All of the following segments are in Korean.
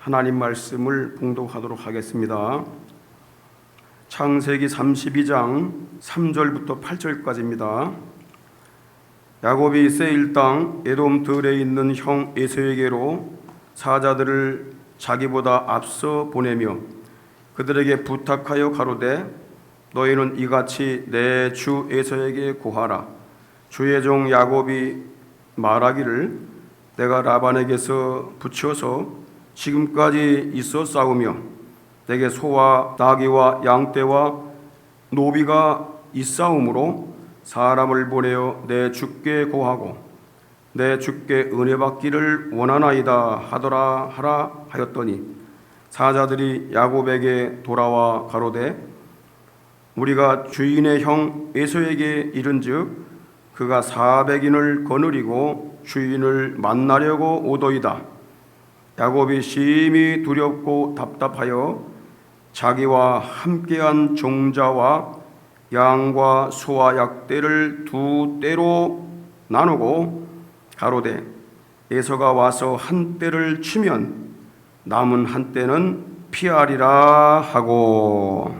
하나님 말씀을 봉독하도록 하겠습니다. 창세기 32장 3절부터 8절까지입니다. 야곱이 세일 땅 에돔 들에 있는 형 에서에게로 사자들을 자기보다 앞서 보내며 그들에게 부탁하여 가로되 너희는 이같이 내 주 에서에게 고하라. 주의 종 야곱이 말하기를 내가 라반에게서 붙여서 지금까지 있어 싸우며 내게 소와 나귀와 양떼와 노비가 있사오므로 사람을 보내어 내 주께 고하고 내 주께 은혜 받기를 원하나이다 하더라 하라 하였더니 사자들이 야곱에게 돌아와 가로되 우리가 주인의 형 에서에게 이른즉 그가 400인을 거느리고 주인을 만나려고 오더이다. 야곱이 심히 두렵고 답답하여 자기와 함께한 종자와 양과 소와 약대를 두 떼로 나누고 가로되 에서가 와서 한 떼를 치면 남은 한 떼는 피하리라 하고.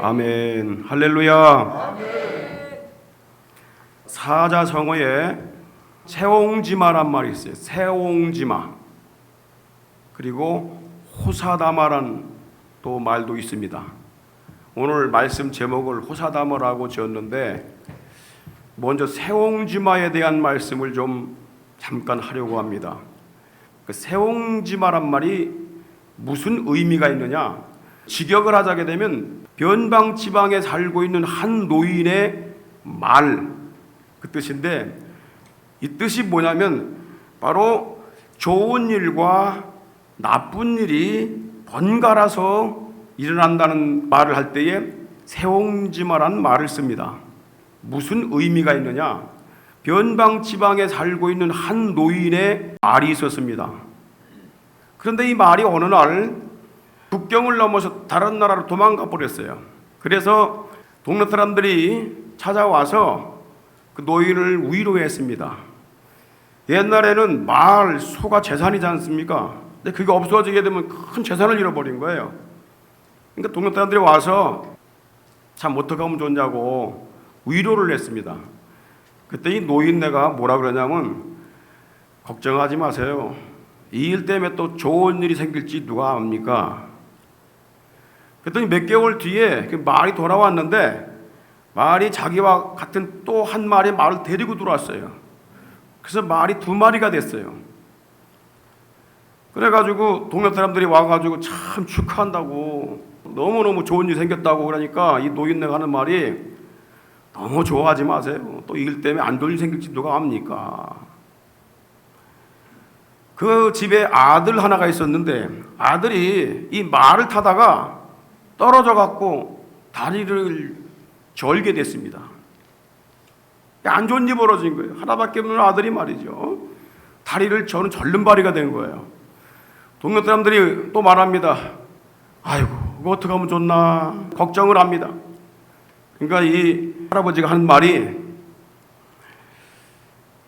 아멘. 할렐루야. 사자성어에 세옹지마란 말이 있어요. 세옹지마. 그리고 호사다마란 또 말도 있습니다. 오늘 말씀 제목을 호사다마라고 지었는데 먼저 세옹지마에 대한 말씀을 좀 잠깐 하려고 합니다. 그 세옹지마란 말이 무슨 의미가 있느냐? 직역을 하자게 되면 변방 지방에 살고 있는 한 노인의 말, 그 뜻인데 이 뜻이 뭐냐면 바로 좋은 일과 나쁜 일이 번갈아서 일어난다는 말을 할 때에 세옹지마란 말을 씁니다. 무슨 의미가 있느냐? 변방 지방에 살고 있는 한 노인의 말이 있었습니다. 그런데 이 말이 어느 날 국경을 넘어서 다른 나라로 도망가 버렸어요. 그래서 동네 사람들이 찾아와서 그 노인을 위로했습니다. 옛날에는 말, 소가 재산이지 않습니까? 근데 그게 없어지게 되면 큰 재산을 잃어버린 거예요. 그러니까 동네 사람들이 와서 참 어떻게 하면 좋냐고 위로를 했습니다. 그때 이 노인네가 뭐라 그러냐면 걱정하지 마세요. 이 일 때문에 또 좋은 일이 생길지 누가 압니까? 그랬더니 몇 개월 뒤에 그 말이 돌아왔는데 말이 자기와 같은 또 한 마리의 말을 데리고 들어왔어요. 그래서 말이 2마리가 됐어요. 그래가지고 동네 사람들이 와가지고 참 축하한다고 너무너무 좋은 일이 생겼다고 그러니까 이 노인네가 하는 말이 너무 좋아하지 마세요. 또 이 일 때문에 안 좋은 일이 생길지 누가 압니까? 그 집에 아들 하나가 있었는데 아들이 이 말을 타다가 떨어져 갖고 다리를 절게 됐습니다. 안 좋은 일이 벌어진 거예요. 하나밖에 없는 아들이 말이죠. 다리를 저는 절름발이가 된 거예요. 동네 사람들이 또 말합니다. 아이고, 이거 어떻게 하면 좋나 걱정을 합니다. 그러니까 이 할아버지가 하는 말이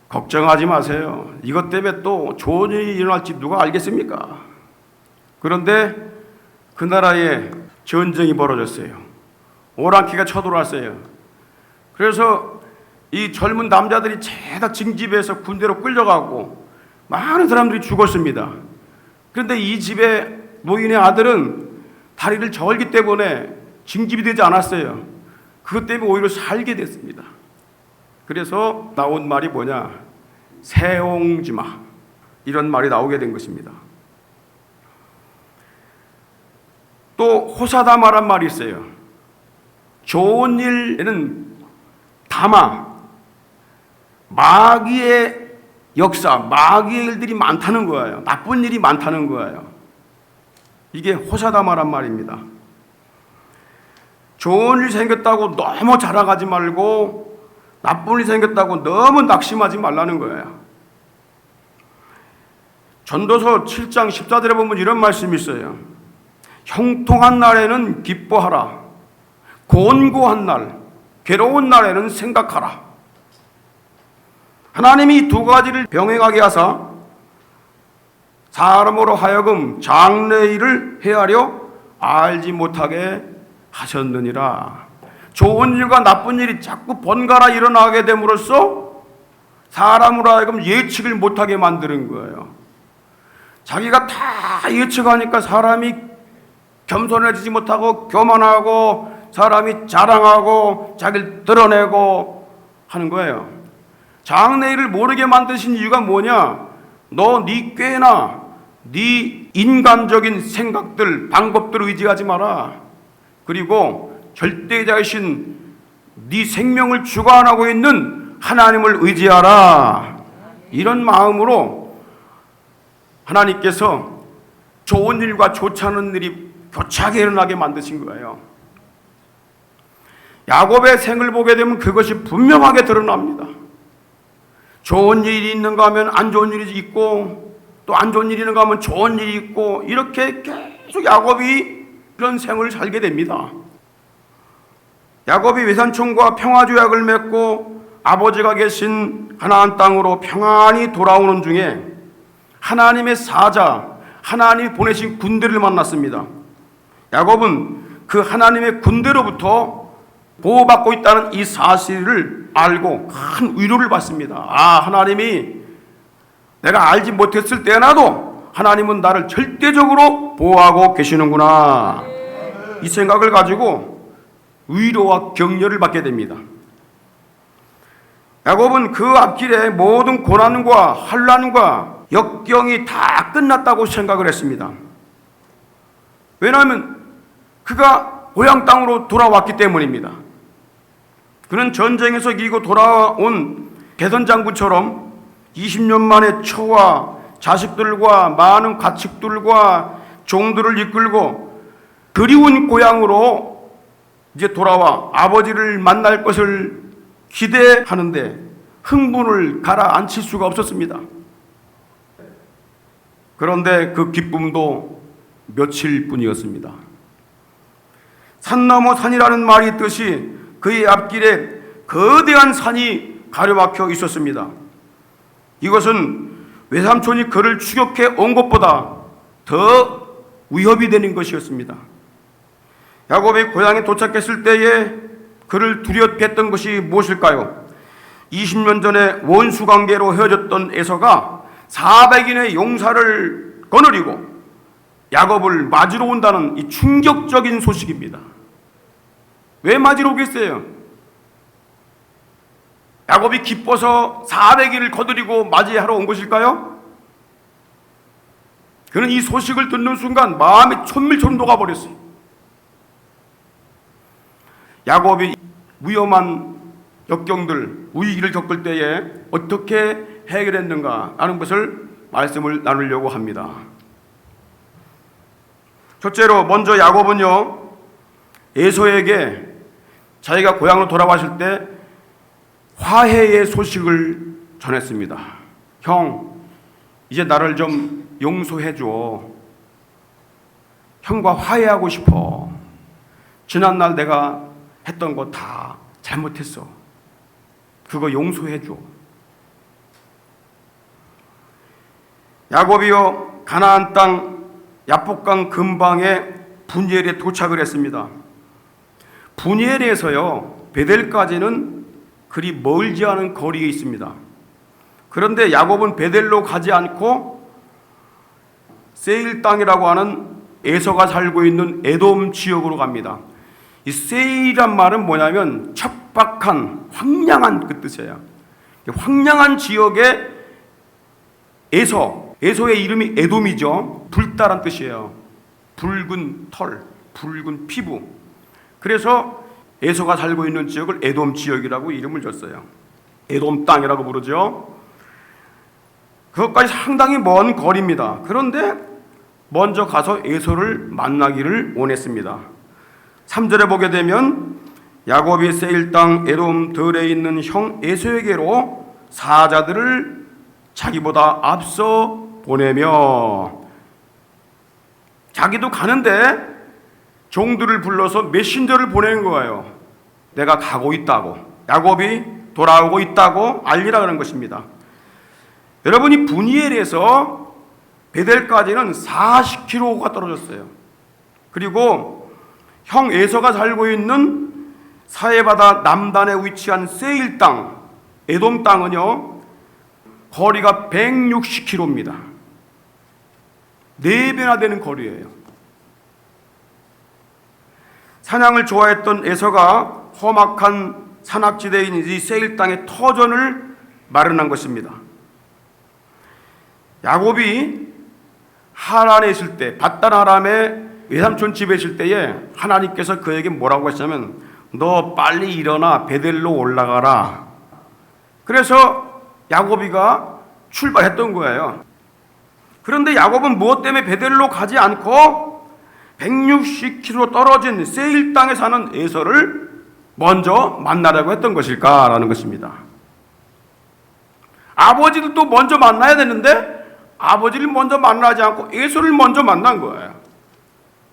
걱정하지 마세요. 이것 때문에 또 좋은 일이 일어날지 누가 알겠습니까? 그런데 그 나라에 전쟁이 벌어졌어요. 오랑캐가 쳐들어왔어요. 그래서 이 젊은 남자들이 죄다 징집해서 군대로 끌려가고 많은 사람들이 죽었습니다. 그런데 이 집의 노인의 아들은 다리를 절기 때문에 징집이 되지 않았어요. 그것 때문에 오히려 살게 됐습니다. 그래서 나온 말이 뭐냐? 세옹지마. 이런 말이 나오게 된 것입니다. 또 호사다마란 말이 있어요. 좋은 일에는 다마, 마귀의 역사, 마귀의 일들이 많다는 거예요. 나쁜 일이 많다는 거예요. 이게 호사다마란 말입니다. 좋은 일이 생겼다고 너무 자랑하지 말고 나쁜 일이 생겼다고 너무 낙심하지 말라는 거예요. 전도서 7장 14절에 보면 이런 말씀이 있어요. 형통한 날에는 기뻐하라. 곤고한 날, 괴로운 날에는 생각하라. 하나님이 두 가지를 병행하게 하사 사람으로 하여금 장래일을 헤아려 알지 못하게 하셨느니라. 좋은 일과 나쁜 일이 자꾸 번갈아 일어나게 됨으로써 사람으로 하여금 예측을 못하게 만드는 거예요. 자기가 다 예측하니까 사람이 겸손해지지 못하고 교만하고 사람이 자랑하고 자기를 드러내고 하는 거예요. 장래일을 모르게 만드신 이유가 뭐냐? 너 네 꾀나 네 인간적인 생각들, 방법들을 의지하지 마라. 그리고 절대자이신 네 생명을 주관하고 있는 하나님을 의지하라. 이런 마음으로 하나님께서 좋은 일과 좋지 않은 일이 교차하게 일어나게 만드신 거예요. 야곱의 생을 보게 되면 그것이 분명하게 드러납니다. 좋은 일이 있는가 하면 안 좋은 일이 있고, 또 안 좋은 일이 있는가 하면 좋은 일이 있고, 이렇게 계속 야곱이 그런 생을 살게 됩니다. 야곱이 외삼촌과 평화조약을 맺고 아버지가 계신 가나안 땅으로 평안히 돌아오는 중에 하나님의 사자, 하나님이 보내신 군대를 만났습니다. 야곱은 그 하나님의 군대로부터 보호받고 있다는 이 사실을 알고 큰 위로를 받습니다. 아, 하나님이 내가 알지 못했을 때나도 하나님은 나를 절대적으로 보호하고 계시는구나. 이 생각을 가지고 위로와 격려를 받게 됩니다. 야곱은 그 앞길에 모든 고난과 환난과 역경이 다 끝났다고 생각을 했습니다. 왜냐하면 그가 고향 땅으로 돌아왔기 때문입니다. 그는 전쟁에서 이기고 돌아온 개선 장군처럼 20년 만에 처와 자식들과 많은 가축들과 종들을 이끌고 그리운 고향으로 이제 돌아와 아버지를 만날 것을 기대하는데 흥분을 가라앉힐 수가 없었습니다. 그런데 그 기쁨도 며칠뿐이었습니다. 산 넘어 산이라는 말이 있듯이 그의 앞길에 거대한 산이 가로막혀 있었습니다. 이것은 외삼촌이 그를 추격해 온 것보다 더 위협이 되는 것이었습니다. 야곱이 고향에 도착했을 때에 그를 두렵게 것이 무엇일까요? 20년 전에 원수 관계로 헤어졌던 에서가 400인의 용사를 거느리고 야곱을 맞으러 온다는 이 충격적인 소식입니다. 왜 맞으러 오겠어요? 야곱이 기뻐서 400일을 거느리고 맞이하러 온 것일까요? 그는 이 소식을 듣는 순간 마음이 천밀처럼 녹아버렸어요. 야곱이 위험한 역경들, 위기를 겪을 때에 어떻게 해결했는가 하는 것을 말씀을 나누려고 합니다. 첫째로 먼저 야곱은요, 에서에게 자기가 고향으로 돌아왔을 때 화해의 소식을 전했습니다. 형, 이제 나를 좀 용서해줘. 형과 화해하고 싶어. 지난날 내가 했던 거 다 잘못했어. 그거 용서해줘. 야곱이요, 가나안 땅 야복강 근방에 분이엘에 도착을 했습니다. 분이엘에서요, 베델까지는 그리 멀지 않은 거리에 있습니다. 그런데 야곱은 베델로 가지 않고 세일 땅이라고 하는 에서가 살고 있는 에돔 지역으로 갑니다. 이 세일이란 말은 뭐냐면 척박한, 황량한 그 뜻이에요. 황량한 지역에 에서의 이름이 에돔이죠. 붉다란 뜻이에요. 붉은 털, 붉은 피부. 그래서 에서가 살고 있는 지역을 에돔 지역이라고 이름을 줬어요. 에돔 땅이라고 부르죠. 그것까지 상당히 먼 거리입니다. 그런데 먼저 가서 에서를 만나기를 원했습니다. 3절에 보게 되면 야곱이 세일 땅 에돔 들에 있는 형 에서에게로 사자들을 자기보다 앞서 보내며, 자기도 가는데 종들을 불러서 메신저를 보내는 거예요. 내가 가고 있다고, 야곱이 돌아오고 있다고 알리라 그런 것입니다. 여러분이 분이엘에서 베델까지는 40km가 떨어졌어요. 그리고 형 에서가 살고 있는 사해바다 남단에 위치한 세일 땅, 에돔 땅은요, 거리가 160km입니다. 4배나 되는 거리예요. 사냥을 좋아했던 에서가 험악한 산악지대인 이 세일 땅의 터전을 마련한 것입니다. 야곱이 하란에 있을 때, 밧단 아람의 외삼촌 집에 있을 때에 하나님께서 그에게 뭐라고 하시냐면, 너 빨리 일어나 베델로 올라가라. 그래서 야곱이가 출발했던 거예요. 그런데 야곱은 무엇 때문에 베델로 가지 않고 160km 떨어진 세일 땅에 사는 에서를 먼저 만나려고 했던 것일까라는 것입니다. 아버지들도 먼저 만나야 되는데 아버지를 먼저 만나지 않고 에서를 먼저 만난 거예요.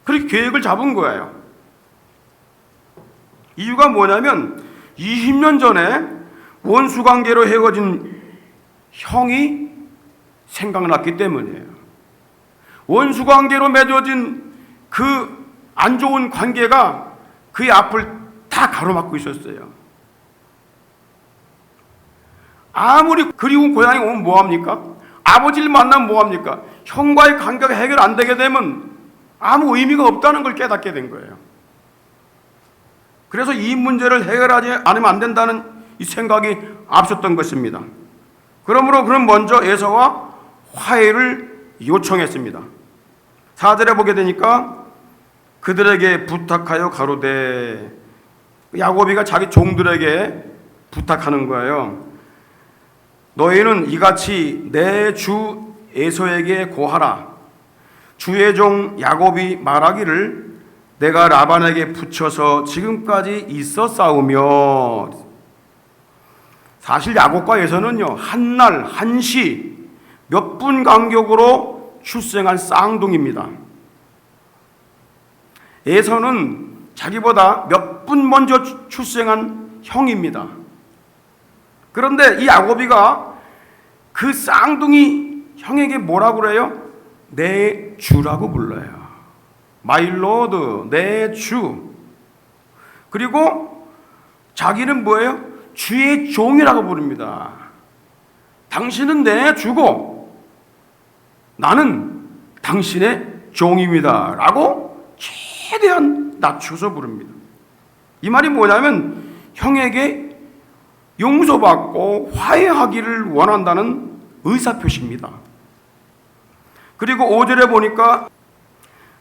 그렇게 계획을 잡은 거예요. 이유가 뭐냐면 20년 전에 원수관계로 헤어진 형이 생각났기 때문이에요. 원수관계로 맺어진 그 안 좋은 관계가 그의 앞을 다 가로막고 있었어요. 아무리 그리운 고향에 오면 뭐합니까? 아버지를 만나면 뭐합니까? 형과의 관계가 해결 안 되게 되면 아무 의미가 없다는 걸 깨닫게 된 거예요. 그래서 이 문제를 해결하지 않으면 안 된다는 이 생각이 앞섰던 것입니다. 그러므로 그는 먼저 에서와 화해를 요청했습니다. 4절에 보게 되니까 그들에게 부탁하여 가로되, 야곱이가 자기 종들에게 부탁하는 거예요. 너희는 이같이 내 주 에서에게 고하라. 주의 종 야곱이 말하기를 내가 라반에게 붙여서 지금까지 있었사오며. 사실 야곱과 에서는요, 한날 한시 몇 분 간격으로 출생한 쌍둥이입니다. 에서는 자기보다 몇 분 먼저 출생한 형입니다. 그런데 이 야곱이가 그 쌍둥이 형에게 뭐라고 그래요? 내 주라고 불러요. My Lord, 내 주. 그리고 자기는 뭐예요? 주의 종이라고 부릅니다. 당신은 내 주고 나는 당신의 종입니다 라고 최대한 낮춰서 부릅니다. 이 말이 뭐냐면 형에게 용서받고 화해하기를 원한다는 의사표시입니다. 그리고 5절에 보니까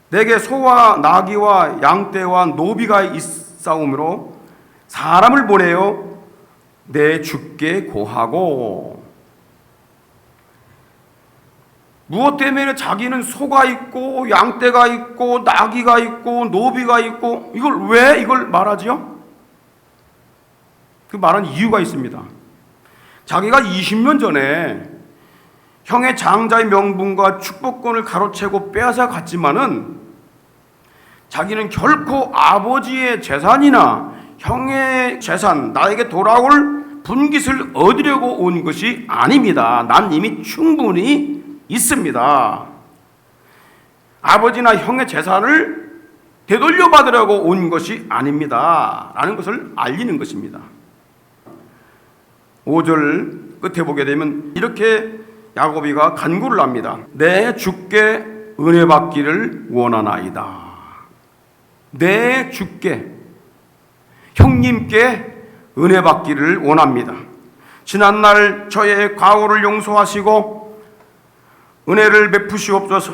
내게 소와 나귀와 양떼와 노비가 있사오므로 사람을 보내어 내 주께 고하고. 무엇 때문에 자기는 소가 있고 양떼가 있고 나귀가 있고 노비가 있고 왜 이걸 말하지요? 그 말은 이유가 있습니다. 자기가 20년 전에 형의 장자의 명분과 축복권을 가로채고 빼앗아 갔지만은 자기는 결코 아버지의 재산이나 형의 재산, 나에게 돌아올 분깃을 얻으려고 온 것이 아닙니다. 난 이미 충분히 있습니다. 아버지나 형의 재산을 되돌려 받으려고 온 것이 아닙니다 라는 것을 알리는 것입니다. 5절 끝에 보게 되면 이렇게 야곱이가 간구를 합니다. 내 주께 은혜 받기를 원하나이다. 내 주께, 형님께 은혜 받기를 원합니다. 지난날 저의 과오를 용서하시고 은혜를 베푸시옵소서.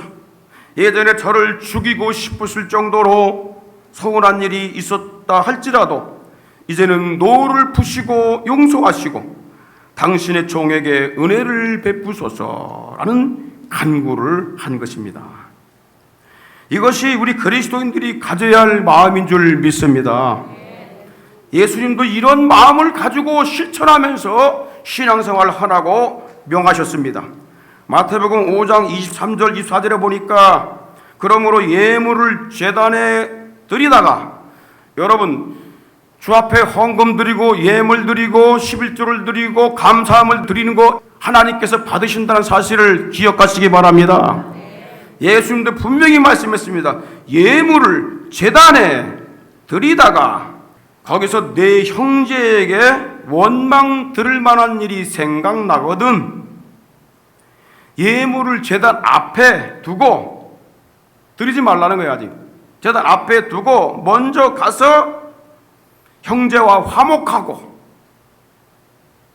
예전에 저를 죽이고 싶으실 정도로 서운한 일이 있었다 할지라도 이제는 노를 푸시고 용서하시고 당신의 종에게 은혜를 베푸소서라는 간구를 한 것입니다. 이것이 우리 그리스도인들이 가져야 할 마음인 줄 믿습니다. 예수님도 이런 마음을 가지고 실천하면서 신앙생활을 하라고 명하셨습니다. 마태복음 5장 23절 24절에 보니까 그러므로 예물을 제단에 드리다가, 여러분 주 앞에 헌금 드리고 예물 드리고 11조를 드리고 감사함을 드리는 거 하나님께서 받으신다는 사실을 기억하시기 바랍니다. 예수님도 분명히 말씀했습니다. 예물을 제단에 드리다가 거기서 내 형제에게 원망 들을 만한 일이 생각나거든 예물을 제단 앞에 두고 드리지 말라는 거야. 아직 제단 앞에 두고 먼저 가서 형제와 화목하고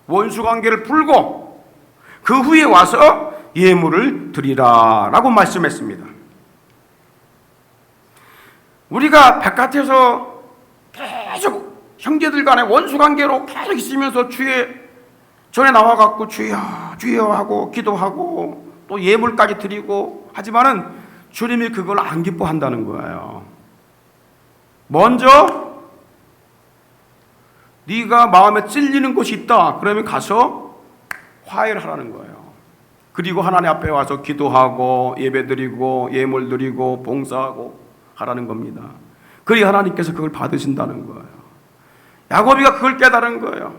원수관계를 풀고 그 후에 와서 예물을 드리라 라고 말씀했습니다. 우리가 바깥에서 계속 형제들 간에 원수관계로 계속 있으면서 주의 전에 나와갖고 주여 주여 하고 기도하고 또 예물까지 드리고 하지만은 주님이 그걸 안 기뻐한다는 거예요. 먼저 네가 마음에 찔리는 곳이 있다 그러면 가서 화해를 하라는 거예요. 그리고 하나님 앞에 와서 기도하고 예배드리고 예물 드리고 봉사하고 하라는 겁니다. 그리고 하나님께서 그걸 받으신다는 거예요. 야곱이가 그걸 깨달은 거예요.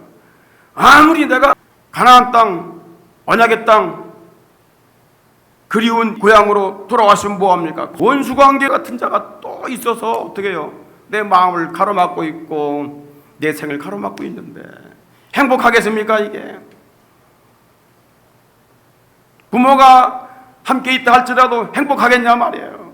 아무리 내가 가나안 땅, 언약의 땅, 그리운 고향으로 돌아왔으면 뭐합니까? 원수관계 같은 자가 또 있어서 어떻게 해요? 내 마음을 가로막고 있고 내 생을 가로막고 있는데 행복하겠습니까 이게? 부모가 함께 있다 할지라도 행복하겠냐 말이에요.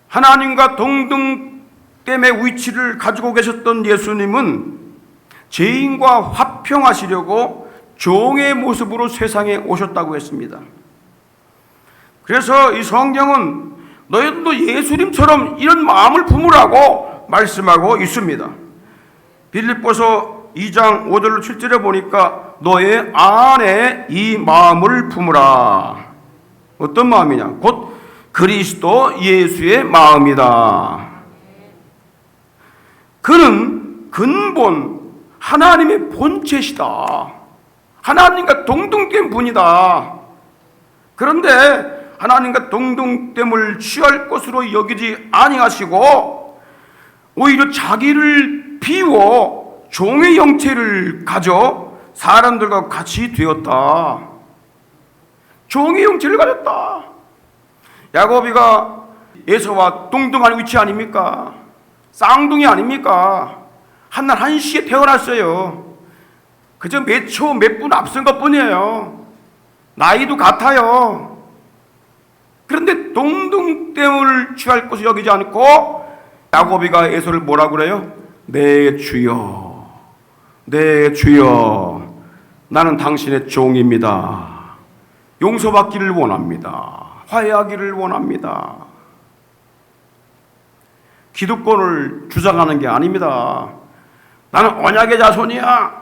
하나님과 동등됨의 위치를 가지고 계셨던 예수님은 죄인과 화평하시려고 종의 모습으로 세상에 오셨다고 했습니다. 그래서 이 성경은 너희들도 예수님처럼 이런 마음을 품으라고 말씀하고 있습니다. 빌립보서 2장 5절로 7절에 보니까 너의 안에 이 마음을 품으라. 어떤 마음이냐? 곧 그리스도 예수의 마음이다. 그는 근본 하나님의 본체시다. 하나님과 동등된 분이다. 그런데 하나님과 동등됨을 취할 것으로 여기지 아니하시고 오히려 자기를 비워 종의 형체를 가져 사람들과 같이 되었다. 종의 형체를 가졌다. 야곱이가 에서와 동등한 위치 아닙니까? 쌍둥이 아닙니까? 한날 한시에 태어났어요. 그저 몇 초 몇 분 앞선 것뿐이에요. 나이도 같아요. 그런데 동등됨을 취할 것을 여기지 않고 야곱이가 에서를 뭐라고 그래요? 내 주여, 내 주여, 나는 당신의 종입니다. 용서받기를 원합니다. 화해하기를 원합니다. 기득권을 주장하는 게 아닙니다. 나는 언약의 자손이야.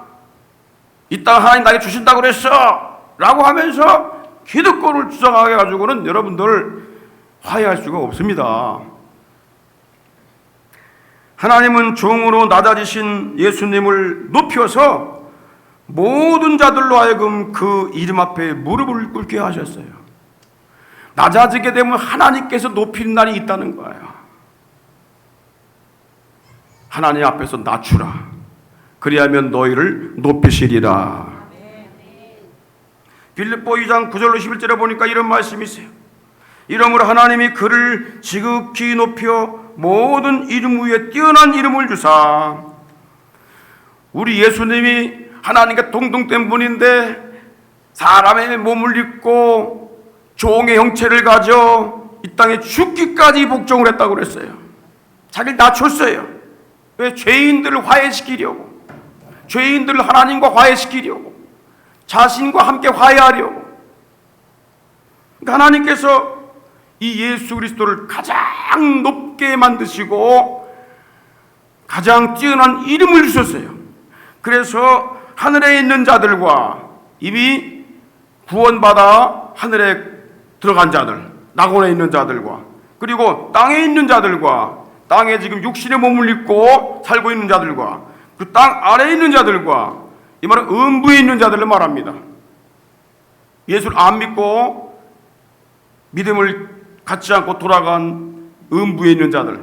이 땅 하나님 나에게 주신다고 그랬어 라고 하면서 기득권을 주장하게 가지고는 여러분들 화해할 수가 없습니다. 하나님은 종으로 낮아지신 예수님을 높여서 모든 자들로 하여금 그 이름 앞에 무릎을 꿇게 하셨어요. 낮아지게 되면 하나님께서 높이는 날이 있다는 거예요. 하나님 앞에서 낮추라. 그리하면 너희를 높이시리라. 빌립보 2장 9절로 11절에 보니까 이런 말씀이 있어요. 이러므로 하나님이 그를 지극히 높여 모든 이름 위에 뛰어난 이름을 주사. 우리 예수님이 하나님과 동등된 분인데 사람의 몸을 입고 종의 형체를 가져 이 땅에 죽기까지 복종을 했다고 그랬어요. 자기를 낮췄어요. 왜? 죄인들을 화해시키려고, 죄인들을 하나님과 화해시키려고, 자신과 함께 화해하려고. 그러니까 하나님께서 이 예수 그리스도를 가장 높게 만드시고 가장 뛰어난 이름을 주셨어요. 그래서 하늘에 있는 자들과 이미 구원받아 하늘에 들어간 자들, 낙원에 있는 자들과 그리고 땅에 있는 자들과 땅에 지금 육신의 몸을 입고 살고 있는 자들과 그 땅 아래에 있는 자들과, 이 말은 음부에 있는 자들을 말합니다. 예수를 안 믿고 믿음을 갖지 않고 돌아간 음부에 있는 자들,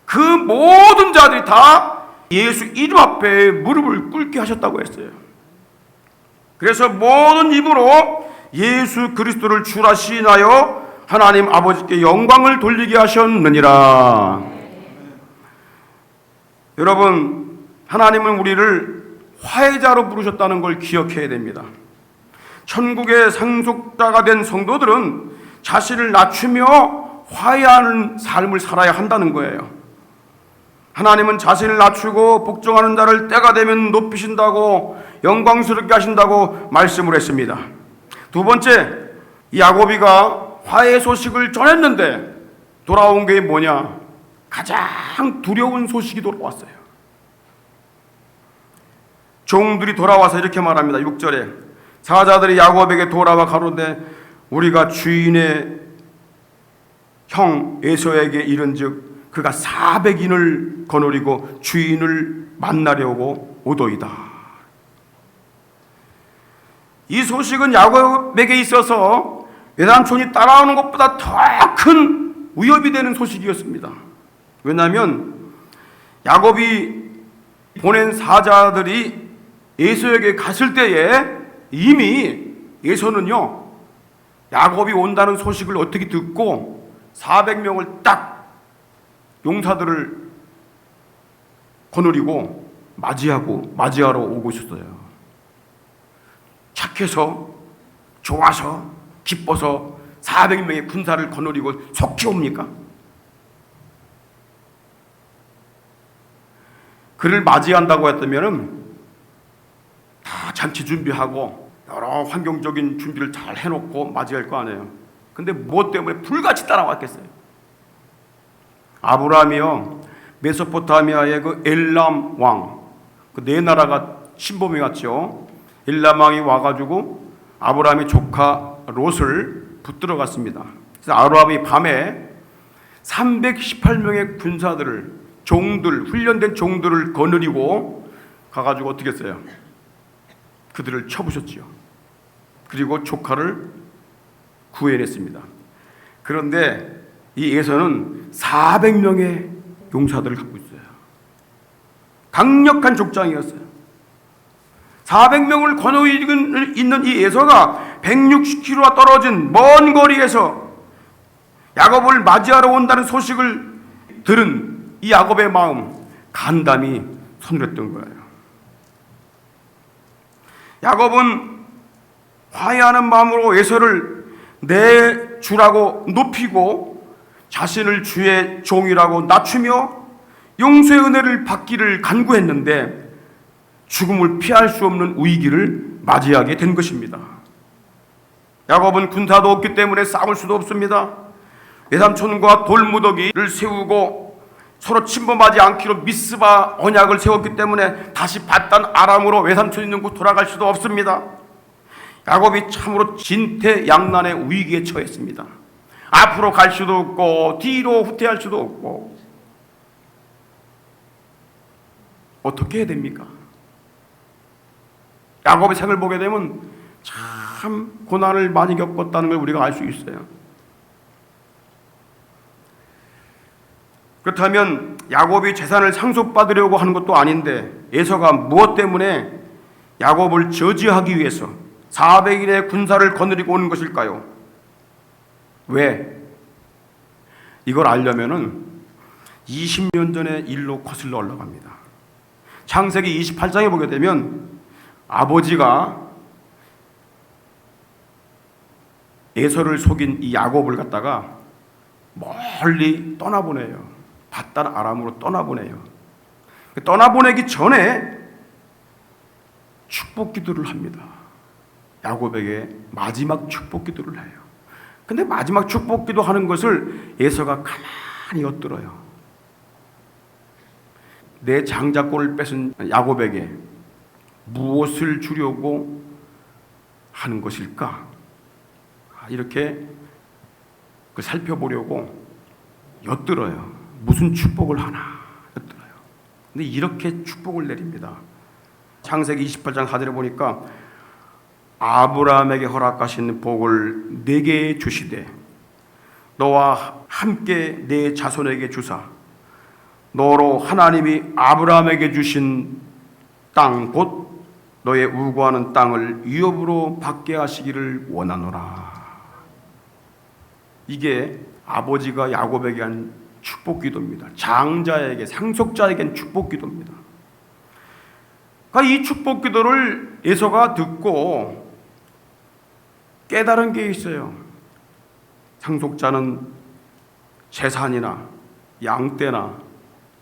그 모든 자들이 다 예수 이름 앞에 무릎을 꿇게 하셨다고 했어요. 그래서 모든 입으로 예수 그리스도를 주라 시인하여 하나님 아버지께 영광을 돌리게 하셨느니라. 여러분, 하나님은 우리를 화해자로 부르셨다는 걸 기억해야 됩니다. 천국의 상속자가 된 성도들은 자신을 낮추며 화해하는 삶을 살아야 한다는 거예요. 하나님은 자신을 낮추고 복종하는 자를 때가 되면 높이신다고, 영광스럽게 하신다고 말씀을 했습니다. 두 번째, 야고비가 화해 소식을 전했는데 돌아온 게 뭐냐? 가장 두려운 소식이 돌아왔어요. 종들이 돌아와서 이렇게 말합니다. 6절에 사자들이 야곱에게 돌아와 가로되 우리가 주인의 형 에서에게 이른즉 그가 400인을 거느리고 주인을 만나려고 오도이다. 이 소식은 야곱에게 있어서 외삼촌이 따라오는 것보다 더 큰 위협이 되는 소식이었습니다. 왜냐하면 야곱이 보낸 사자들이 에서에게 갔을 때에 이미 에서는요, 야곱이 온다는 소식을 어떻게 듣고 400명을 딱 용사들을 거느리고 맞이하러 오고 있었어요. 착해서, 좋아서, 기뻐서 400명의 군사를 거느리고 속히 옵니까? 그를 맞이한다고 했다면 다 잔치 준비하고 여러 환경적인 준비를 잘 해놓고 맞이할 거 아니에요. 근데 무엇 때문에 불같이 따라왔겠어요? 아브라함이요, 메소포타미아의 그 엘람 왕, 그 네 나라가 신범이 왔죠. 엘람 왕이 와가지고 아브라함의 조카 롯을 붙들어 갔습니다. 그래서 아브라함이 밤에 318명의 군사들을, 종들, 훈련된 종들을 거느리고 가가지고 어떻게 했어요? 그들을 쳐부셨지요. 그리고 조카를 구해냈습니다. 그런데 이 에서는 400명의 용사들을 갖고 있어요. 강력한 족장이었어요. 400명을 거느리고 있는 이 에서가 160km가 떨어진 먼 거리에서 야곱을 맞이하러 온다는 소식을 들은 이 야곱의 마음, 간담이 서늘했던 거예요. 야곱은 화해하는 마음으로 에서를 내 주라고 높이고 자신을 주의 종이라고 낮추며 용서의 은혜를 받기를 간구했는데 죽음을 피할 수 없는 위기를 맞이하게 된 것입니다. 야곱은 군사도 없기 때문에 싸울 수도 없습니다. 외삼촌과 돌무더기를 세우고 서로 침범하지 않기로 미스바 언약을 세웠기 때문에 다시 바단 아람으로 외삼촌 있는 곳 돌아갈 수도 없습니다. 야곱이 참으로 진퇴양난의 위기에 처했습니다. 앞으로 갈 수도 없고 뒤로 후퇴할 수도 없고 어떻게 해야 됩니까? 야곱의 생을 보게 되면 참 고난을 많이 겪었다는 걸 우리가 알 수 있어요. 그렇다면 야곱이 재산을 상속받으려고 하는 것도 아닌데 에서가 무엇 때문에 야곱을 저지하기 위해서 400인의 군사를 거느리고 오는 것일까요? 왜? 이걸 알려면은 20년 전의 일로 거슬러 올라갑니다. 창세기 28장에 보게 되면 아버지가 에서를 속인 이 야곱을 갖다가 멀리 떠나보내요. 바단 아람으로 떠나보내요. 떠나보내기 전에 축복 기도를 합니다. 야곱에게 마지막 축복 기도를 해요. 근데 마지막 축복 기도 하는 것을 에서가 가만히 엿들어요. 내 장자권을 뺏은 야곱에게 무엇을 주려고 하는 것일까? 이렇게 살펴보려고 엿들어요. 무슨 축복을 하나 엿들어요. 근데 이렇게 축복을 내립니다. 창세기 28장 4절에 보니까 아브라함에게 허락하신 복을 내게 주시되 너와 함께 내 자손에게 주사 너로 하나님이 아브라함에게 주신 땅 곧 너의 우고하는 땅을 위협으로 받게 하시기를 원하노라. 이게 아버지가 야곱에게 한 축복 기도입니다. 장자에게, 상속자에겐 축복 기도입니다. 그러니까 이 축복 기도를 에서가 듣고 깨달은 게 있어요. 상속자는 재산이나 양떼나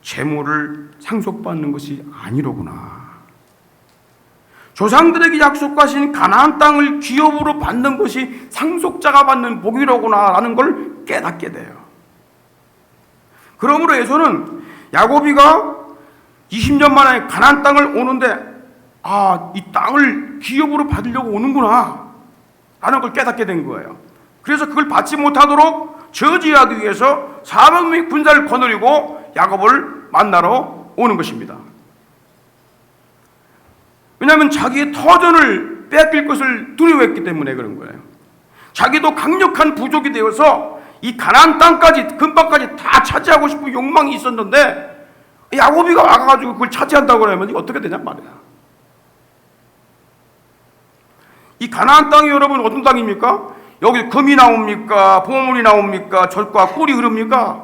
재물을 상속받는 것이 아니로구나. 조상들에게 약속하신 가나안 땅을 기업으로 받는 것이 상속자가 받는 복이로구나라는 걸 깨닫게 돼요. 그러므로 에서는 야곱이가 20년 만에 가나안 땅을 오는데 이 땅을 기업으로 받으려고 오는구나 라는 걸 깨닫게 된 거예요. 그래서 그걸 받지 못하도록 저지하기 위해서 400명의 군사를 거느리고 야곱을 만나러 오는 것입니다. 왜냐하면 자기의 터전을 뺏길 것을 두려워했기 때문에 그런 거예요. 자기도 강력한 부족이 되어서 이 가나안 땅까지, 근방까지 다 차지하고 싶은 욕망이 있었는데 야곱이가 와가지고 그걸 차지한다고 그러면 이거 어떻게 되냔 말이야. 이 가나안 땅이 여러분 어떤 땅입니까? 여기 금이 나옵니까? 보물이 나옵니까? 젖과 꿀이 흐릅니까?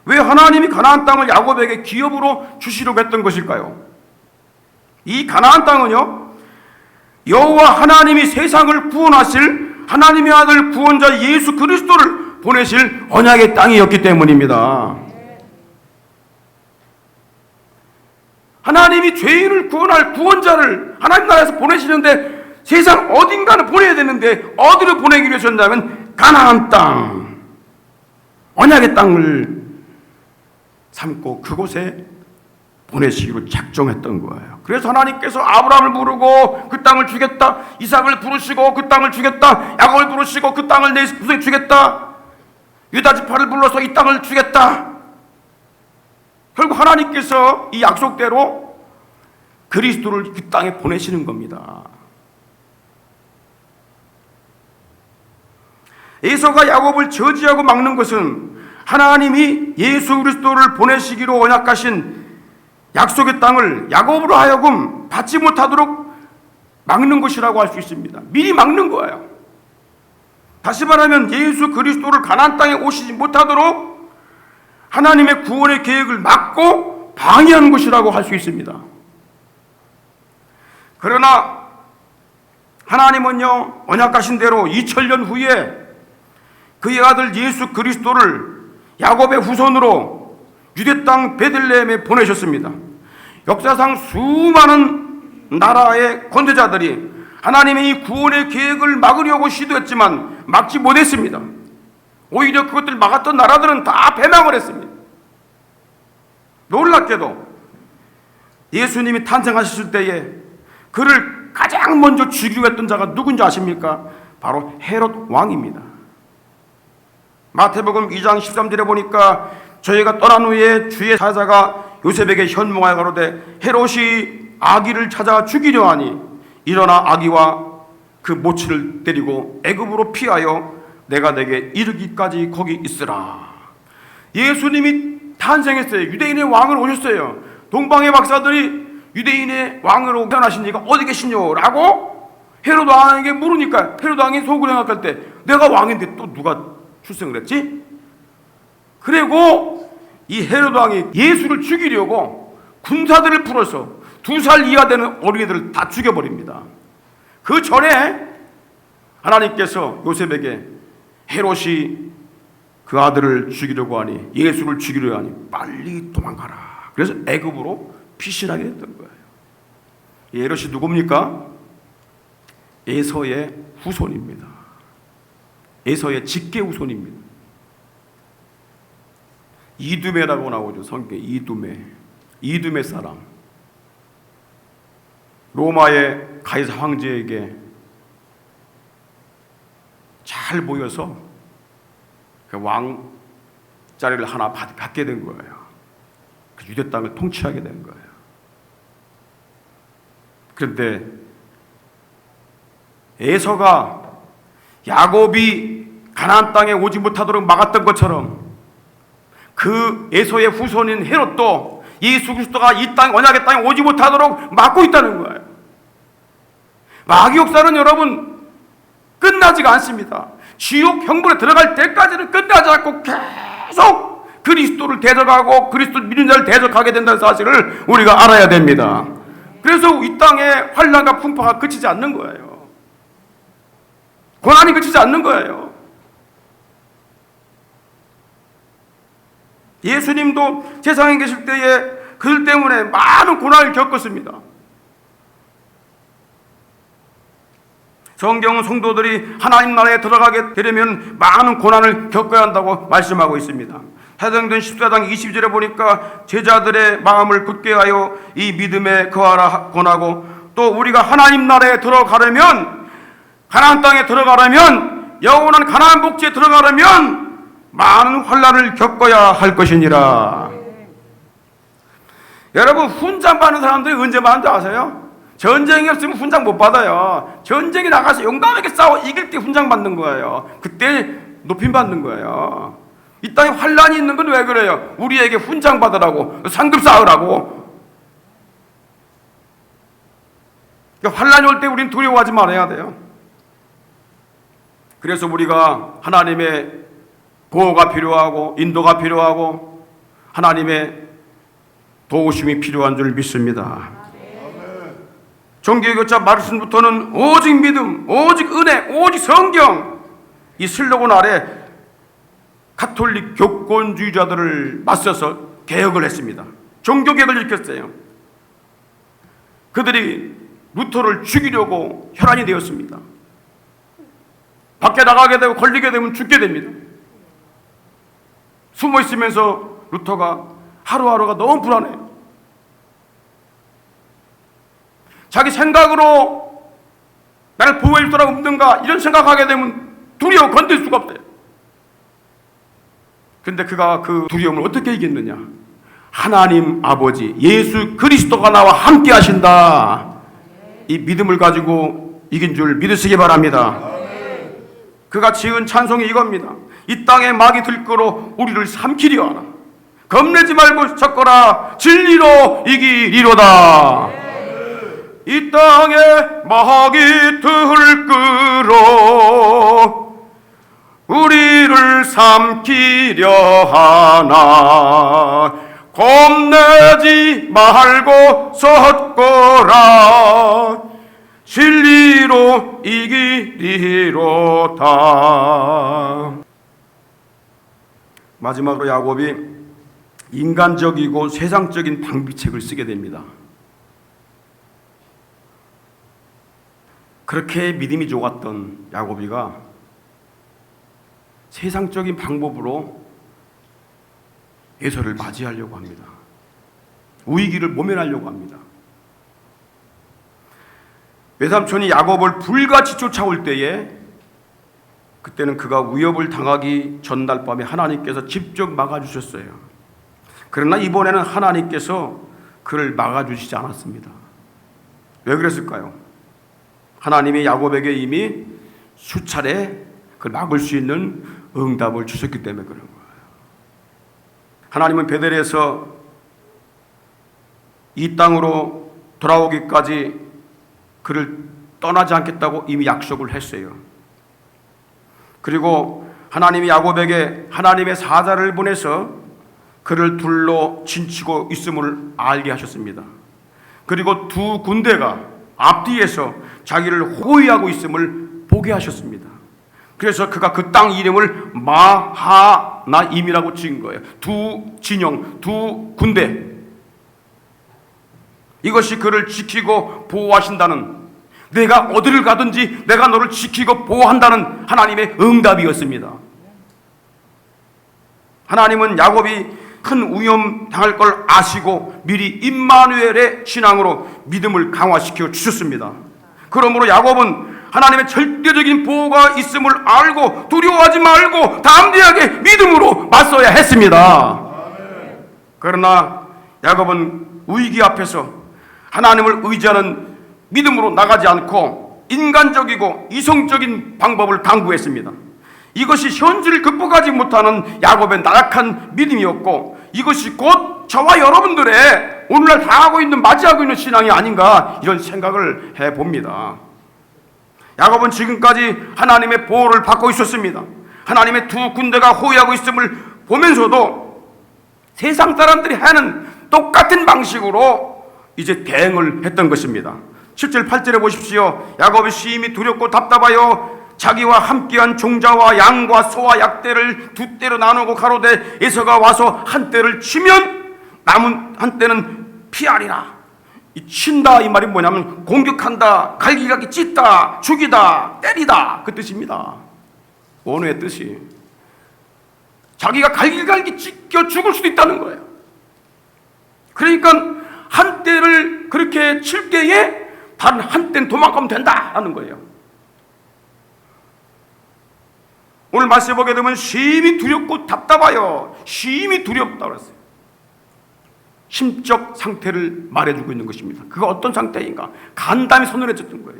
왜 하나님이 가나안 땅을 야곱에게 기업으로 주시려고 했던 것일까요? 이 가나안 땅은요, 여호와 하나님이 세상을 구원하실 하나님의 아들 구원자 예수 그리스도를 보내실 언약의 땅이었기 때문입니다. 하나님이 죄인을 구원할 구원자를 하나님 나라에서 보내시는데 세상 어딘가를 보내야 되는데 어디로 보내기로 하셨냐면 가나안 땅, 언약의 땅을 삼고 그곳에 보내시기로 작정했던 거예요. 그래서 하나님께서 아브라함을 부르고 그 땅을 주겠다, 이삭을 부르시고 그 땅을 주겠다, 야곱을 부르시고 그 땅을 내 후손에 주겠다, 유다 지파를 불러서 이 땅을 주겠다. 결국 하나님께서 이 약속대로 그리스도를 그 땅에 보내시는 겁니다. 에서가 야곱을 저지하고 막는 것은 하나님이 예수 그리스도를 보내시기로 언약하신 약속의 땅을 야곱으로 하여금 받지 못하도록 막는 것이라고 할 수 있습니다. 미리 막는 거예요. 다시 말하면 예수 그리스도를 가나안 땅에 오시지 못하도록 하나님의 구원의 계획을 막고 방해하는 것이라고 할 수 있습니다. 그러나 하나님은요, 언약하신 대로 2000년 후에 그의 아들 예수 그리스도를 야곱의 후손으로 유대 땅 베들레헴에 보내셨습니다. 역사상 수많은 나라의 권세자들이 하나님의 이 구원의 계획을 막으려고 시도했지만 막지 못했습니다. 오히려 그것들 막았던 나라들은 다 패망을 했습니다. 놀랍게도 예수님이 탄생하셨을 때에 그를 가장 먼저 죽이려고 했던 자가 누군지 아십니까? 바로 헤롯 왕입니다. 마태복음 2장 13절에 보니까 저희가 떠난 후에 주의 사자가 요셉에게 현몽하여 가로되 헤롯이 아기를 찾아 죽이려 하니 일어나 아기와 그 모친을 데리고 애굽으로 피하여 내가 내게 이르기까지 거기 있으라. 예수님이 탄생했어요. 유대인의 왕으로 오셨어요. 동방의 박사들이 유대인의 왕으로 태어나시니까 어디 계시뇨? 라고 헤롯 왕에게 물으니까 헤롯 왕이 속으로 생각할 때 내가 왕인데 또 누가 출생을 했지? 그리고 이 헤롯 왕이 예수를 죽이려고 군사들을 풀어서 2살 이하 되는 어린이들을 다 죽여버립니다. 그 전에 하나님께서 요셉에게 헤롯이 그 아들을 죽이려고 하니, 예수를 죽이려고 하니 빨리 도망가라. 그래서 애굽으로 피신하게 됐던 거예요. 헤롯이 누굽니까? 에서의 후손입니다. 에서의 직계 후손입니다. 이두메라고 나오죠. 성경에 이두메 사람. 로마의 가이사 황제에게 잘 모여서 그 왕 자리를 하나 받게 된 거예요. 그 유대 땅을 통치하게 된 거예요. 그런데 에서가 야곱이 가나안 땅에 오지 못하도록 막았던 것처럼 그 에서의 후손인 헤롯도 예수 그리스도가 이 땅, 언약의 땅에 오지 못하도록 막고 있다는 거예요. 마귀 역사는 여러분 끝나지가 않습니다. 지옥 형벌에 들어갈 때까지는 끝나지 않고 계속 그리스도를 대적하고 그리스도를 믿는 자를 대적하게 된다는 사실을 우리가 알아야 됩니다. 그래서 이 땅에 환난과 풍파가 그치지 않는 거예요. 고난이 그치지 않는 거예요. 예수님도 세상에 계실 때에 그들 때문에 많은 고난을 겪었습니다. 성경은 성도들이 하나님 나라에 들어가게 되려면 많은 고난을 겪어야 한다고 말씀하고 있습니다. 사도행전 14장 20절에 보니까 제자들의 마음을 굳게 하여 이 믿음에 거하라 권하고, 또 우리가 하나님 나라에 들어가려면, 가나안 땅에 들어가려면, 영원한 가나안 복지에 들어가려면 많은 환난을 겪어야 할 것이니라. 여러분, 훈장 받는 사람들이 언제 받는지 아세요? 전쟁이 없으면 훈장 못 받아요. 전쟁에 나가서 용감하게 싸워 이길 때 훈장 받는 거예요. 그때 높임 받는 거예요. 이 땅에 환난이 있는 건 왜 그래요? 우리에게 훈장 받으라고, 상급 쌓으라고. 그러니까 환난이 올 때 우리는 두려워하지 말아야 돼요. 그래서 우리가 하나님의 보호가 필요하고 인도가 필요하고 하나님의 도우심이 필요한 줄 믿습니다. 종교교차 말씀부터는 오직 믿음, 오직 은혜, 오직 성경, 이 슬로건 아래 가톨릭 교권주의자들을 맞서서 개혁을 했습니다. 종교개혁을 일으켰어요. 그들이 루터를 죽이려고 혈안이 되었습니다. 밖에 나가게 되고 걸리게 되면 죽게 됩니다. 숨어 있으면서 루터가 하루하루가 너무 불안해요. 자기 생각으로 나를 보호해 줄 사람 없는가 이런 생각하게 되면 두려워 건들 수가 없대요. 근데 그가 그 두려움을 어떻게 이겼느냐? 하나님 아버지 예수 그리스도가 나와 함께 하신다, 이 믿음을 가지고 이긴 줄 믿으시기 바랍니다. 그가 지은 찬송이 이겁니다. 이 땅에 마귀 들끓어 우리를 삼키려 하나 겁내지 말고 섞어라 진리로 이기리로다. 이 땅에 마귀 들끓어 우리를 삼키려 하나 겁내지 말고 섰거라 진리로 이기리로다. 마지막으로 야곱이 인간적이고 세상적인 방비책을 쓰게 됩니다. 그렇게 믿음이 좋았던 야곱이가 세상적인 방법으로 에서를 맞이하려고 합니다. 위기를 모면하려고 합니다. 외삼촌이 야곱을 불같이 쫓아올 때에 그때는 그가 위협을 당하기 전날 밤에 하나님께서 직접 막아주셨어요. 그러나 이번에는 하나님께서 그를 막아주시지 않았습니다. 왜 그랬을까요? 하나님이 야곱에게 이미 수차례 그걸 막을 수 있는 응답을 주셨기 때문에 그런 거예요. 하나님은 베델에서 이 땅으로 돌아오기까지 그를 떠나지 않겠다고 이미 약속을 했어요. 그리고 하나님이 야곱에게 하나님의 사자를 보내서 그를 둘러 진치고 있음을 알게 하셨습니다. 그리고 두 군대가 앞뒤에서 자기를 호위하고 있음을 보게 하셨습니다. 그래서 그가 그 땅 이름을 마하나임이라고 지은 거예요. 두 진영, 두 군대. 이것이 그를 지키고 보호하신다는, 내가 어디를 가든지 내가 너를 지키고 보호한다는 하나님의 응답이었습니다. 하나님은 야곱이 큰 위험 당할 걸 아시고 미리 임마누엘의 신앙으로 믿음을 강화시켜 주셨습니다. 그러므로 야곱은 하나님의 절대적인 보호가 있음을 알고 두려워하지 말고 담대하게 믿음으로 맞서야 했습니다. 그러나 야곱은 위기 앞에서 하나님을 의지하는 믿음으로 나가지 않고 인간적이고 이성적인 방법을 강구했습니다. 이것이 현실을 극복하지 못하는 야곱의 나약한 믿음이었고, 이것이 곧 저와 여러분들의 오늘날 당하고 있는, 맞이하고 있는 신앙이 아닌가, 이런 생각을 해봅니다. 야곱은 지금까지 하나님의 보호를 받고 있었습니다. 하나님의 두 군대가 호위하고 있음을 보면서도 세상 사람들이 하는 똑같은 방식으로 이제 대응을 했던 것입니다. 7절 8절에 보십시오. 야곱이 심히 두렵고 답답하여 자기와 함께한 종자와 양과 소와 약대를 두 떼로 나누고 가로되 에서가 와서 한 떼를 치면 남은 한 떼는 피하리라. 이 친다 이 말이 뭐냐면 공격한다, 갈기갈기 찢다, 죽이다, 때리다, 그 뜻입니다. 원어의 뜻이 자기가 갈기갈기 찢겨 죽을 수도 있다는 거예요. 그러니까 한 떼를 그렇게 칠 때에 다른 한 떼는 도망가면 된다라는 거예요. 오늘 말씀해 보게 되면 심히 두렵고 답답하여, 심히 두렵다고 했어요. 심적 상태를 말해주고 있는 것입니다. 그가 어떤 상태인가? 간담이 서늘해졌던 거예요.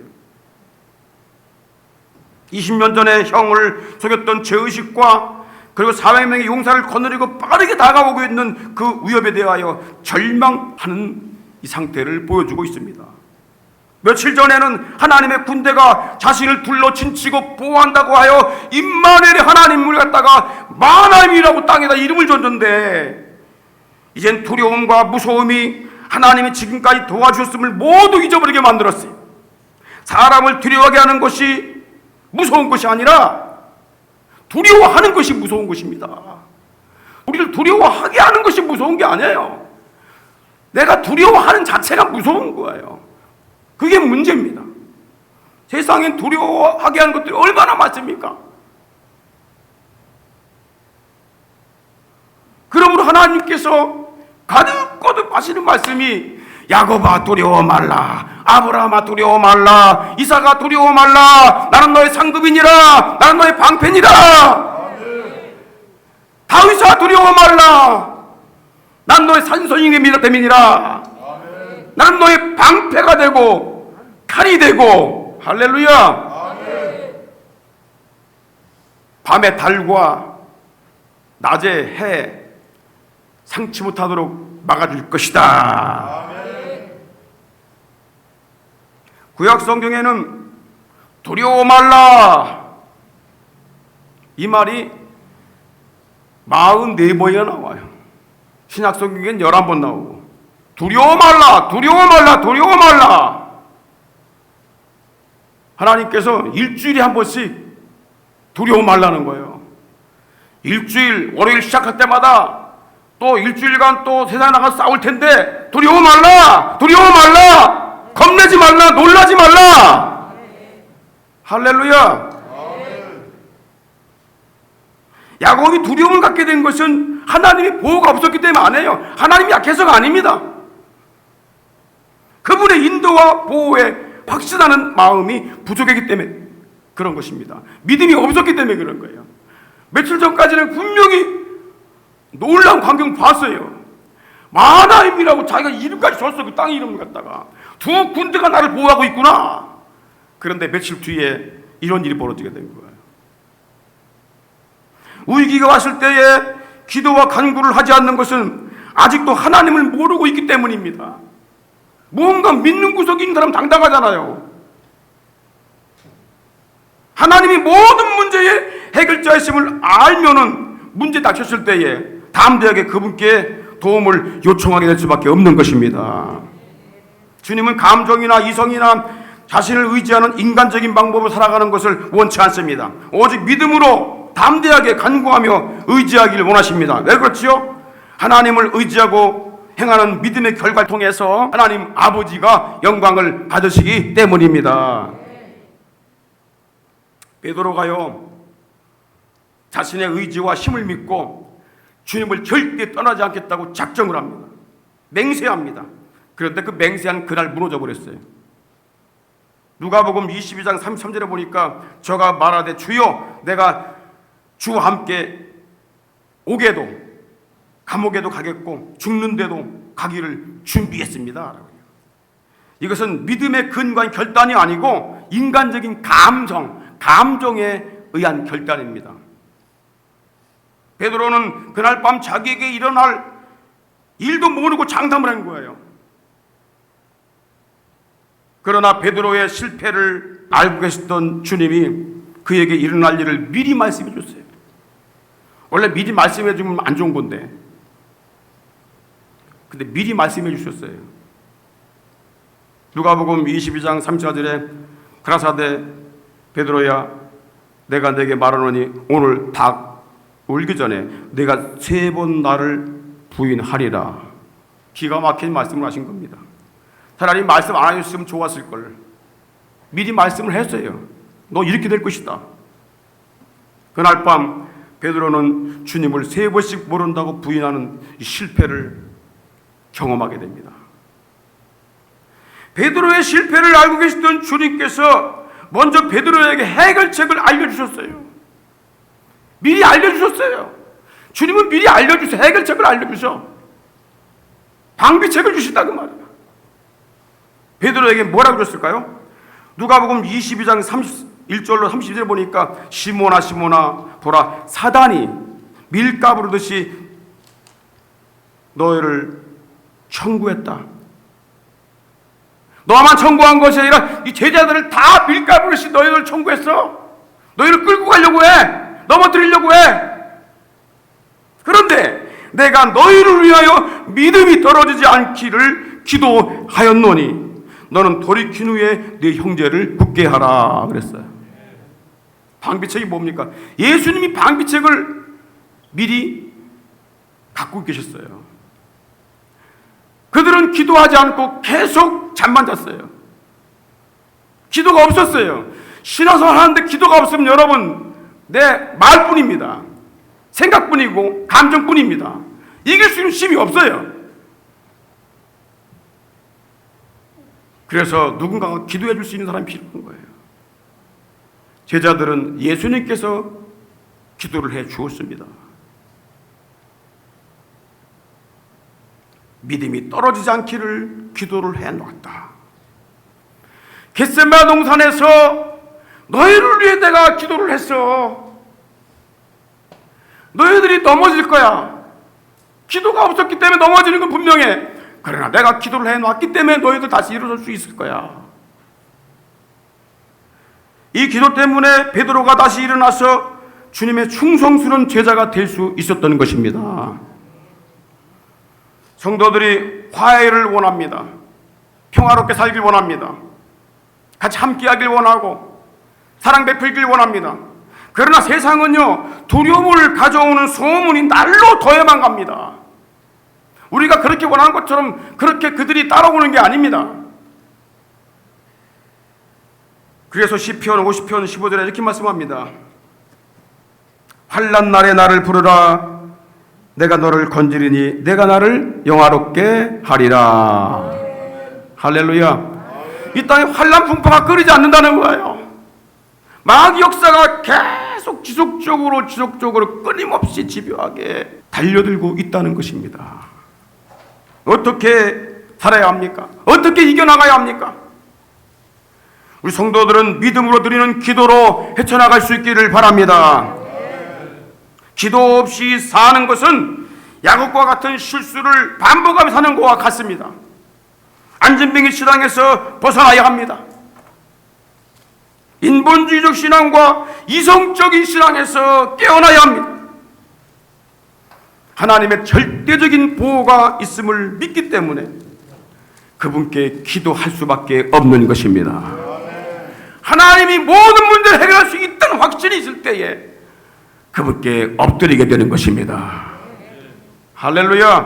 20년 전에 형을 속였던 죄의식과 그리고 400명의 용사를 거느리고 빠르게 다가오고 있는 그 위협에 대하여 절망하는 이 상태를 보여주고 있습니다. 며칠 전에는 하나님의 군대가 자신을 둘러 친치고 보호한다고 하여 임마누엘의 하나님을 갖다가 마나임이라고 땅에다 이름을 줬는데, 이젠 두려움과 무서움이 하나님이 지금까지 도와주셨음을 모두 잊어버리게 만들었어요. 사람을 두려워하게 하는 것이 무서운 것이 아니라 두려워하는 것이 무서운 것입니다. 우리를 두려워하게 하는 것이 무서운 게 아니에요. 내가 두려워하는 자체가 무서운 거예요. 그게 문제입니다. 세상엔 두려워하게 하는 것들이 얼마나 많습니까? 그러므로 하나님께서 가득거듭 하시는 말씀이 야곱아 두려워 말라, 아브라함아 두려워 말라, 이삭아 두려워 말라, 나는 너의 상급이니라, 나는 너의 방패니라. 다윗아 두려워 말라, 난 너의 산소인의 미라템이니라. 나는 너의 방패가 되고 칼이 되고. 할렐루야. 밤에 달과 낮에 해 상치 못하도록 막아줄 것이다. 구약 성경에는 두려워 말라 이 말이 44번이나 나와요. 신약 성경에는 11번 나오고, 두려워 말라, 두려워 말라, 두려워 말라. 하나님께서 일주일에 한 번씩 두려워 말라는 거예요. 일주일, 월요일 시작할 때마다 또 일주일간 또 세상에 나가서 싸울 텐데 두려워 말라, 두려워 말라, 겁내지 말라, 놀라지 말라. 할렐루야. 야곱이 두려움을 갖게 된 것은 하나님의 보호가 없었기 때문에 아니에요. 하나님이 약해서가 아닙니다. 그분의 인도와 보호에 확신하는 마음이 부족했기 때문에 그런 것입니다. 믿음이 없었기 때문에 그런 거예요. 며칠 전까지는 분명히 놀라운 광경 봤어요. 마나임이라고 자기가 이름까지 줬어. 그 땅 이름을 갖다가 두 군대가 나를 보호하고 있구나. 그런데 며칠 뒤에 이런 일이 벌어지게 된 거예요. 위기가 왔을 때에 기도와 간구를 하지 않는 것은 아직도 하나님을 모르고 있기 때문입니다. 무언가 믿는 구석이 있는 사람 당당하잖아요. 하나님이 모든 문제의 해결자이심을 알면은 문제 닥쳤을 때에 담대하게 그분께 도움을 요청하게 될 수밖에 없는 것입니다. 주님은 감정이나 이성이나 자신을 의지하는 인간적인 방법으로 살아가는 것을 원치 않습니다. 오직 믿음으로 담대하게 간구하며 의지하기를 원하십니다. 왜 그렇지요? 하나님을 의지하고 행하는 믿음의 결과를 통해서 하나님 아버지가 영광을 받으시기 때문입니다. 베드로가요, 자신의 의지와 힘을 믿고 주님을 절대 떠나지 않겠다고 작정을 합니다. 맹세합니다. 그런데 그 맹세한 그날 무너져 버렸어요. 누가복음 22장 33절에 보니까 저가 말하되 주여 내가 주와 함께 오게도 감옥에도 가겠고 죽는데도 가기를 준비했습니다. 이것은 믿음의 근거인 결단이 아니고 인간적인 감정에 의한 결단입니다. 베드로는 그날 밤 자기에게 일어날 일도 모르고 장담을 한 거예요. 그러나 베드로의 실패를 알고 계셨던 주님이 그에게 일어날 일을 미리 말씀해 줬어요. 원래 미리 말씀해 주면 안 좋은 건데, 근데 미리 말씀해 주셨어요. 누가복음 22장 34절에 가라사대 베드로야, 내가 내게 말하노니 오늘 닭 울기 전에 내가 3번 나를 부인하리라. 기가 막힌 말씀을 하신 겁니다. 차라리 말씀 안 해줬으면 좋았을 걸. 미리 말씀을 했어요. 너 이렇게 될 것이다. 그날 밤 베드로는 주님을 3번씩 모른다고 부인하는 이 실패를 경험하게 됩니다. 베드로의 실패를 알고 계시던 주님께서 먼저 베드로에게 해결책을 알려주셨어요. 미리 알려주셨어요. 주님은 미리 알려주셔. 해결책을 알려주셔. 방비책을 주신다고 말이에요. 베드로에게 뭐라고 줬을까요? 누가복음 22장 31절로 32절 보니까 시몬아 시몬아 보라, 사단이 밀가부르듯이 너희를 청구했다. 너만 청구한 것이 아니라 이 제자들을 다 밀가부르듯이 너희를 청구했어. 너희를 끌고 가려고 해. 넘어뜨리려고 해. 그런데 내가 너희를 위하여 믿음이 떨어지지 않기를 기도하였노니 너는 돌이킨 후에 네 형제를 굳게 하라 그랬어요. 방비책이 뭡니까? 예수님이 방비책을 미리 갖고 계셨어요. 그들은 기도하지 않고 계속 잠만 잤어요. 기도가 없었어요. 신앙생활 하는데 기도가 없으면 여러분, 내 말뿐입니다. 생각뿐이고 감정뿐입니다. 이길 수 있는 힘이 없어요. 그래서 누군가가 기도해 줄 수 있는 사람이 필요한 거예요. 제자들은 예수님께서 기도를 해 주었습니다. 믿음이 떨어지지 않기를 기도를 해 놨다. 겟세마네 동산에서 너희를 위해 내가 기도를 했어. 너희들이 넘어질 거야. 기도가 없었기 때문에 넘어지는 건 분명해. 그러나 내가 기도를 해놨기 때문에 너희들 다시 일어설 수 있을 거야. 이 기도 때문에 베드로가 다시 일어나서 주님의 충성스러운 제자가 될 수 있었던 것입니다. 성도들이 화해를 원합니다. 평화롭게 살길 원합니다. 같이 함께하길 원하고 사랑 베풀길 원합니다. 그러나 세상은요, 두려움을 가져오는 소문이 날로 더해만 갑니다. 우리가 그렇게 원하는 것처럼 그렇게 그들이 따라오는 게 아닙니다. 그래서 시편 50편 15절에 이렇게 말씀합니다. 환난 날에 나를 부르라. 내가 너를 건지리니 내가 나를 영화롭게 하리라. 할렐루야. 이 땅에 환난 풍파가 끊이지 않는다는 거예요. 마귀 역사가 계속 지속적으로 끊임없이 집요하게 달려들고 있다는 것입니다. 어떻게 살아야 합니까? 어떻게 이겨나가야 합니까? 우리 성도들은 믿음으로 드리는 기도로 헤쳐나갈 수 있기를 바랍니다. 기도 없이 사는 것은 야곱과 같은 실수를 반복하며 사는 것과 같습니다. 안진뱅이 신앙에서 벗어나야 합니다. 인본주의적 신앙과 이성적인 신앙에서 깨어나야 합니다. 하나님의 절대적인 보호가 있음을 믿기 때문에 그분께 기도할 수밖에 없는 것입니다. 하나님이 모든 문제를 해결할 수 있다는 확신이 있을 때에 그분께 엎드리게 되는 것입니다. 할렐루야.